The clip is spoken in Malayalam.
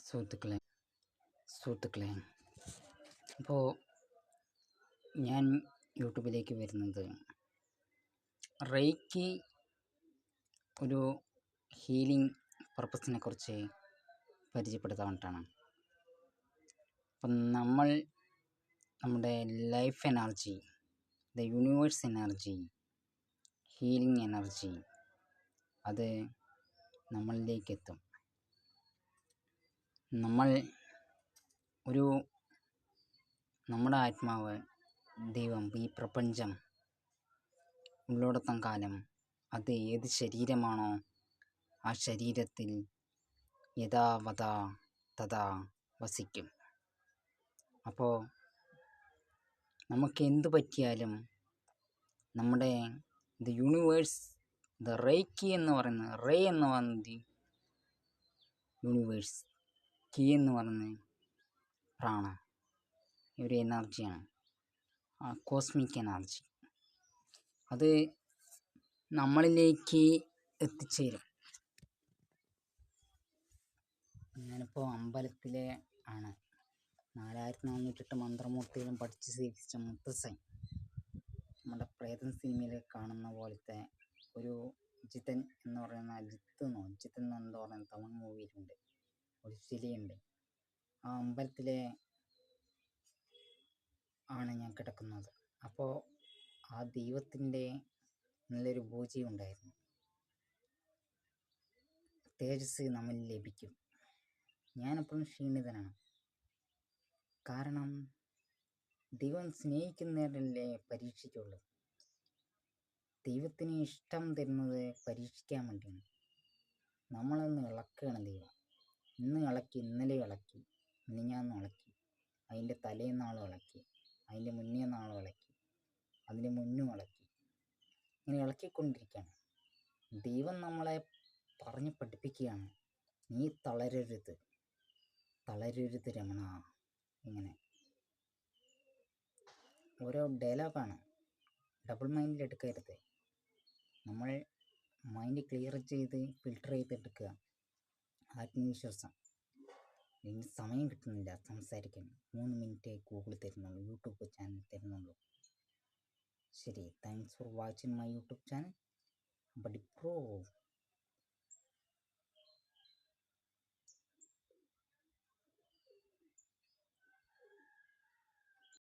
സുഹൃത്തുക്കളെ സുഹൃത്തുക്കളെ അപ്പോൾ ഞാൻ യൂട്യൂബിലേക്ക് വരുന്നത് റേക്കി ഒരു ഹീലിംഗ് പർപ്പസിനെ കുറിച്ച് പരിചയപ്പെടുത്താൻ വേണ്ടിയിട്ടാണ്. അപ്പം നമ്മുടെ life energy, the universe energy, healing energy അത് നമ്മളിലേക്ക് എത്തും. നമ്മുടെ ആത്മാവ്, ദൈവം, ഈ പ്രപഞ്ചം ഉള്ളിടത്തോളം കാലം അത് ഏത് ശരീരമാണോ ആ ശരീരത്തിൽ യഥാ വഥാ തഥാ വസിക്കും. അപ്പോൾ നമുക്ക് എന്തു പറ്റിയാലും നമ്മുടെ ദ യൂണിവേഴ്സ്, ദ റേക്കി എന്ന് പറയുന്നത്, റേ എന്ന് പറയുന്നത് യൂണിവേഴ്സ്, കീ എന്ന് പറയുന്നത് പ്രാണ, ഒരു എനർജിയാണ്, ആ കോസ്മിക് എനർജി. അത് നമ്മളിലേക്ക് എത്തിച്ചേരും. ഞാനിപ്പോൾ അമ്പലത്തിലെ ആണ് 4408 മന്ത്രമൂർത്തികളും പഠിച്ച് ശീലിച്ച മുത്തശ്ശൻ. നമ്മുടെ പ്രേതം സിനിമയിൽ കാണുന്ന പോലത്തെ ഒരു ജിതൻ എന്ന് പറയുന്ന ജിത്തൻ എന്ന് പറയുന്ന തമിഴ് മൂവിയിലുണ്ട്, ഒരു ശിലയുണ്ട്. ആ അമ്പലത്തിലെ ആണ് ഞാൻ കിടക്കുന്നത്. അപ്പോൾ ആ ദൈവത്തിൻ്റെ നല്ലൊരു പൂജയുണ്ടായിരുന്നു. തേജസ് നമ്മിൽ ലഭിക്കും. ഞാനെപ്പോഴും ക്ഷീണിതനാണ്. കാരണം ദൈവം സ്നേഹിക്കുന്നവരല്ലേ പരീക്ഷിക്കുള്ളൂ. ദൈവത്തിന് ഇഷ്ടം തരുന്നത് പരീക്ഷിക്കാൻ വേണ്ടിയാണ്. നമ്മളൊന്ന് ഇളക്കുകയാണ് ദൈവം. ഇന്ന് ഇളക്കി, ഇന്നലെ ഇളക്കി, മിനിഞ്ഞാന്ന് ഇളക്കി, അതിൻ്റെ തലേന്നാളും ഇളക്കി, അതിൻ്റെ മുന്നേ നാളും ഇളക്കി, അതിൻ്റെ മുന്നും ഇളക്കി, ഇങ്ങനെ ഇളക്കിക്കൊണ്ടിരിക്കുകയാണ്. ദൈവം നമ്മളെ പറഞ്ഞ് പഠിപ്പിക്കുകയാണ്, നീ തളരരുത് രമണ. ഇങ്ങനെ ഓരോ ഡയലോഗാണ്. ഡബിൾ മൈൻഡിൽ എടുക്കരുത്. നമ്മൾ മൈൻഡ് ക്ലിയർ ചെയ്ത് ഫിൽട്ടർ ചെയ്തെടുക്കുക. ആത്മവിശ്വാസം. എനിക്ക് സമയം കിട്ടുന്നില്ല സംസാരിക്കാൻ. 3 മിനിറ്റ് ഗൂഗിൾ തരുന്നുള്ളൂ, യൂട്യൂബ് ചാനൽ തരുന്നുള്ളൂ. ശരി, thanks for watching my YouTube channel. Buddy pro.